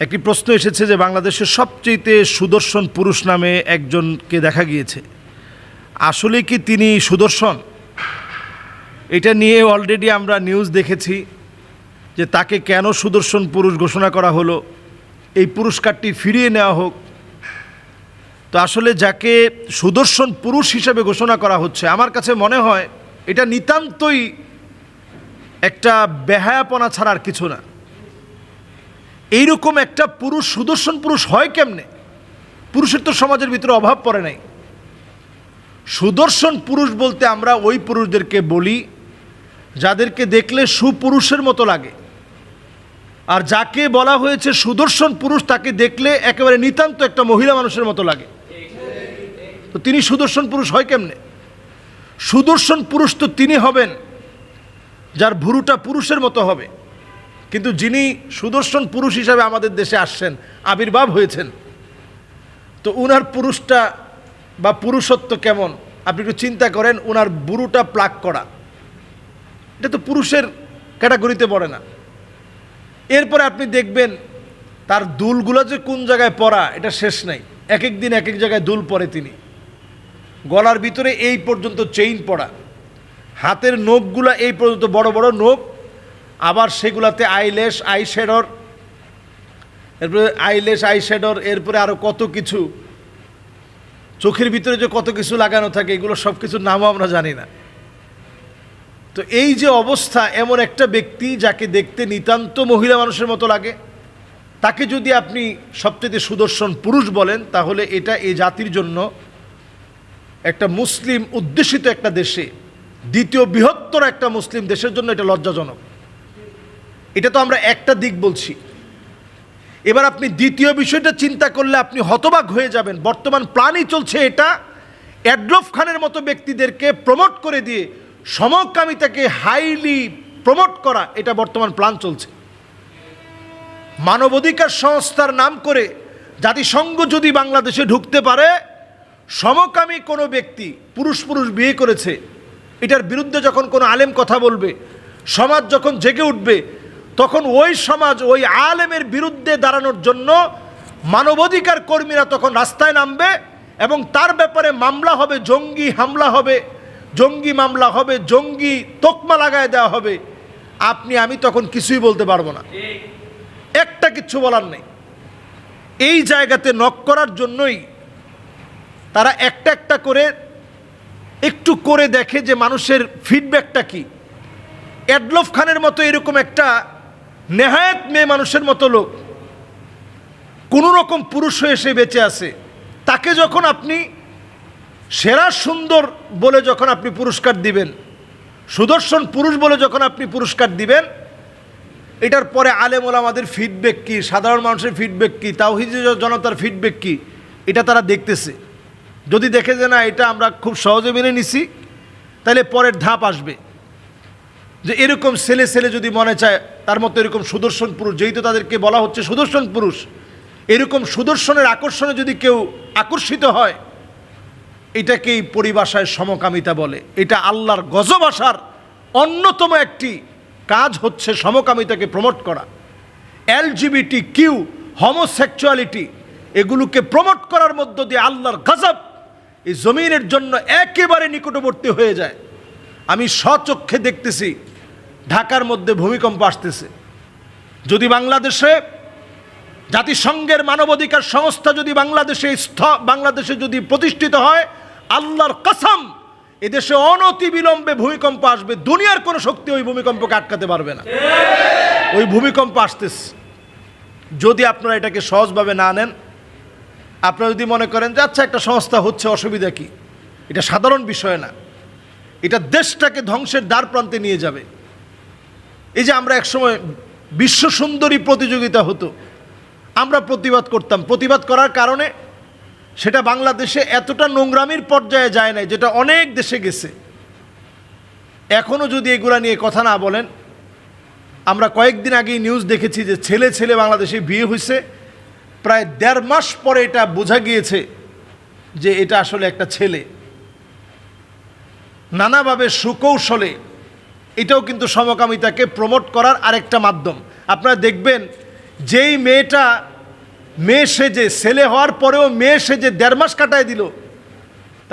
একটি প্রশ্ন এসেছে যে বাংলাদেশের সবচেয়ে সুদর্শন পুরুষ নামে একজনকে দেখা গিয়েছে, আসলে কি তিনি সুদর্শন? এটা নিয়ে অলরেডি আমরা নিউজ দেখেছি যে তাকে কেন সুদর্শন পুরুষ ঘোষণা করা হলো, এই পুরস্কারটি ফিরিয়ে নেওয়া হোক। তো আসলে যাকে সুদর্শন পুরুষ হিসেবে ঘোষণা করা হচ্ছে, আমার কাছে মনে হয় এটা নিতান্তই একটা বেহায়াপনা ছাড়া আর কিছু না। এইরকম একটা পুরুষ সুদর্শন পুরুষ হয় কেমনে? পুরুষের তো সমাজের ভিতরে অভাব পড়ে নাই। সুদর্শন পুরুষ বলতে আমরা ওই পুরুষদেরকে বলি যাদেরকে দেখলে সুপুরুষের মতো লাগে, আর যাকে বলা হয়েছে সুদর্শন পুরুষ তাকে দেখলে একেবারে নিতান্ত একটা মহিলা মানুষের মতো লাগে। তো তিনি সুদর্শন পুরুষ হয় কেমনে? সুদর্শন পুরুষ তো তিনি হবেন যার ভুরুটা পুরুষের মতো হবে, কিন্তু যিনি সুদর্শন পুরুষ হিসাবে আমাদের দেশে আসছেন, আবির্ভাব হয়েছেন, তো উনার পুরুষটা বা পুরুষত্ব কেমন আপনি একটু চিন্তা করেন। উনার বুড়োটা প্লাগ করা, এটা তো পুরুষের ক্যাটাগরিতে পড়ে না। এরপরে আপনি দেখবেন তার দুলগুলো যে কোন জায়গায় পড়া এটা শেষ নাই, এক এক দিন এক এক জায়গায় দুল পরে তিনি। গলার ভিতরে এই পর্যন্ত চেইন পড়া, হাতের নখগুলা এই পর্যন্ত বড় বড় নখ, আবার সেগুলাতে আইল্যাশ আইশ্যাডোর, এরপরে আইল্যাশ আইশ্যাডোর, এরপরে আরও কত কিছু, চোখের ভিতরে যে কত কিছু লাগানো থাকে, এগুলো সব কিছুর নামও আমরা জানি না। তো এই যে অবস্থা, এমন একটা ব্যক্তি যাকে দেখতে নিতান্ত মহিলা মানুষের মতো লাগে, তাকে যদি আপনি সবচেয়ে সুদর্শন পুরুষ বলেন, তাহলে এটা এই জাতির জন্য, একটা মুসলিম অধ্যুষিত একটা দেশে, দ্বিতীয় বৃহত্তর একটা মুসলিম দেশের জন্য এটা লজ্জাজনক। এটা তো আমরা একটা দিক বলছি। এবার আপনি দ্বিতীয় বিষয়টা চিন্তা করলে আপনি হতবাক হয়ে যাবেন। বর্তমান প্ল্যানই চলছে এটা, অ্যাডলফ খানের মতো ব্যক্তিদেরকে প্রমোট করে দিয়ে সমকামিতাকে হাইলি প্রমোট করা, এটা বর্তমান প্ল্যান চলছে। মানবাধিকার সংস্থার নাম করে জাতিসংঘ যদি বাংলাদেশে ঢুকতে পারে, সমকামী কোনো ব্যক্তি পুরুষ পুরুষ বিয়ে করেছে, এটার বিরুদ্ধে যখন কোনো আলেম কথা বলবে, সমাজ যখন জেগে উঠবে, তখন ওই সমাজ ওই আলেমের বিরুদ্ধে দাঁড়ানোর জন্য মানবাধিকার কর্মীরা তখন রাস্তায় নামবে এবং তার ব্যাপারে মামলা হবে, জঙ্গি হামলা হবে, জঙ্গি মামলা হবে, জঙ্গি তোকমা লাগায় দেওয়া হবে। আপনি আমি তখন কিছুই বলতে পারবো না, একটা কিচ্ছু বলার নেই। এই জায়গাতে নক করার জন্যই তারা একটা একটা করে একটু করে দেখে যে মানুষের ফিডব্যাকটা কি। অ্যাডলফ খানের মতো এরকম একটা নেহায়েত মেয়ে মানুষের মতো লোক কোনো রকম পুরুষ হয়ে সে বেঁচে আছে, তাকে যখন আপনি সেরা সুন্দর বলে যখন আপনি পুরস্কার দিবেন, সুদর্শন পুরুষ বলে যখন আপনি পুরস্কার দিবেন, এটার পরে আলেম ওলামাদের ফিডব্যাক কি, সাধারণ মানুষের ফিডব্যাক কি, তাওহীদি জনতার ফিডব্যাক কি, এটা তারা দেখতেছে। যদি দেখে যে না এটা আমরা খুব সহজে মেনে নিছি, তাহলে পরের ধাপ আসবে যে এরকম ছেলে ছেলে যদি মনে চায় তার মতো এরকম সুদর্শন পুরুষ, যেহেতু তাদেরকে বলা হচ্ছে সুদর্শন পুরুষ, এরকম সুদর্শনের আকর্ষণে যদি কেউ আকর্ষিত হয়, এটাকেই পরিভাষায় সমকামিতা বলে। এটা আল্লাহর গজব আসার অন্যতম একটি কাজ হচ্ছে সমকামিতাকে প্রমোট করা। এলজিবিটি কিউ, হোমোসেক্সুয়ালিটি, এগুলোকে প্রমোট করার মধ্য দিয়ে আল্লাহর গজব এই জমিনের জন্য একেবারে নিকটবর্তী হয়ে যায়। আমি স্বচক্ষে দেখতেছি ঢাকার মধ্যে ভূমিকম্প আসতেছে। যদি বাংলাদেশে জাতিসংঘের মানবাধিকার সংস্থা যদি বাংলাদেশে যদি প্রতিষ্ঠিত হয়, আল্লাহর কসম এদেশে অনতি বিলম্বে ভূমিকম্প আসবে। দুনিয়ার কোনো শক্তি ওই ভূমিকম্পকে আটকাতে পারবে না। ওই ভূমিকম্প আসতেছে। যদি আপনারা এটাকে সহজভাবে না নেন, আপনারা যদি মনে করেন যে আচ্ছা একটা সংস্থা হচ্ছে, অসুবিধা কি, এটা সাধারণ বিষয় না, এটা দেশটাকে ধ্বংসের দ্বার প্রান্তে নিয়ে যাবে। এই যে আমরা একসময় বিশ্ব সুন্দরী প্রতিযোগিতা হতো, আমরা প্রতিবাদ করতাম, প্রতিবাদ করার কারণে সেটা বাংলাদেশে এতটা নোংরামির পর্যায়ে যায় নাই যেটা অনেক দেশে গেছে। এখনও যদি এগুলা নিয়ে কথা না বলেন, আমরা কয়েকদিন আগেই নিউজ দেখেছি যে ছেলে ছেলে বাংলাদেশে বিয়ে হয়েছে, প্রায় 1.5 মাস পরে এটা বোঝা গিয়েছে যে এটা আসলে একটা ছেলে। নানাভাবে সুকৌশলে এটাও কিন্তু সমকামিতাকে প্রমোট করার আরেকটা মাধ্যম। আপনারা দেখবেন যেই মেয়েটা মেয়ে সেজে ছেলে হওয়ার পরেও মেয়ে সেজে 1.5 মাস কাটায় দিল,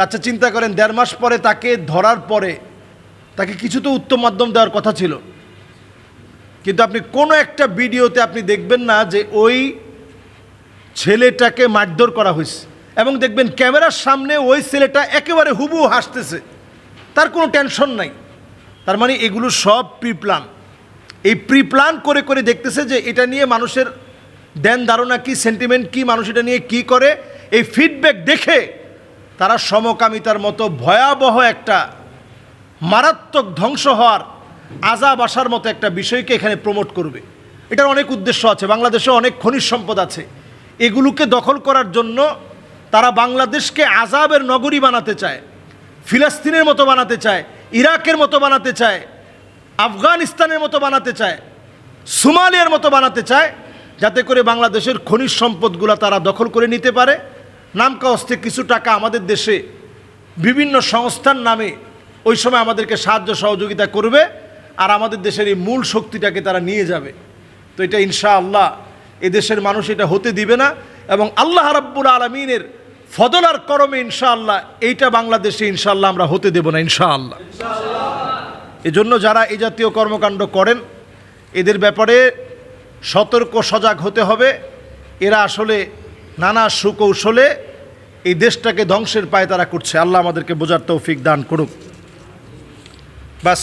আচ্ছা চিন্তা করেন 1.5 মাস পরে তাকে ধরার পরে তাকে কিছু তো উত্তম মাধ্যম দেওয়ার কথা ছিল, কিন্তু আপনি কোনো একটা ভিডিওতে আপনি দেখবেন না যে ওই ছেলেটাকে মারধর করা হয়েছে, এবং দেখবেন ক্যামেরার সামনে ওই ছেলেটা একেবারে হুবহু হাসতেছে, তার কোনো টেনশন নাই। তার মানে এগুলো সব প্রিপ্ল্যান। এই প্রিপ্ল্যান করে করে দেখতেছে যে এটা নিয়ে মানুষের ধ্যান ধারণা কী, সেন্টিমেন্ট কী, মানুষ এটা নিয়ে কী করে, এই ফিডব্যাক দেখে তারা সমকামিতার মতো ভয়াবহ একটা মারাত্মক ধ্বংস হওয়ার আযাব আসার মতো একটা বিষয়কে এখানে প্রমোট করবে। এটার অনেক উদ্দেশ্য আছে। বাংলাদেশে অনেক খনিজ সম্পদ আছে, এগুলোকে দখল করার জন্য তারা বাংলাদেশকে আযাবের নগরী বানাতে চায়, ফিলিস্তিনের মতো বানাতে চায়, ইরাকের মতো বানাতে চায়, আফগানিস্তানের মতো বানাতে চায়, সোমালিয়ার মতো বানাতে চায়, যাতে করে বাংলাদেশের খনিজ সম্পদগুলো তারা দখল করে নিতে পারে। নামকাওস্তে কিছু টাকা আমাদের দেশে বিভিন্ন সংস্থার নামে ওই সময় আমাদেরকে সাহায্য সহযোগিতা করবে, আর আমাদের দেশের এই মূল শক্তিটাকে তারা নিয়ে যাবে। তো এটা ইনশাআল্লাহ এদেশের মানুষ এটা হতে দিবে না, এবং আল্লাহ রাব্বুল আলামিনের ফদল আর করমে ইনশাআল্লাহ এইটা বাংলাদেশে ইনশাআল্লাহ আমরা হতে দেব না ইনশাআল্লাহ। এজন্য যারা এই জাতীয় কর্মকাণ্ড করেন এদের ব্যাপারে সতর্ক সজাগ হতে হবে। এরা আসলে নানা সুকৌশলে এই দেশটাকে ধ্বংসের পায়ে তারা করছে। আল্লাহ আমাদেরকে বোঝার তৌফিক দান করুক। বাস।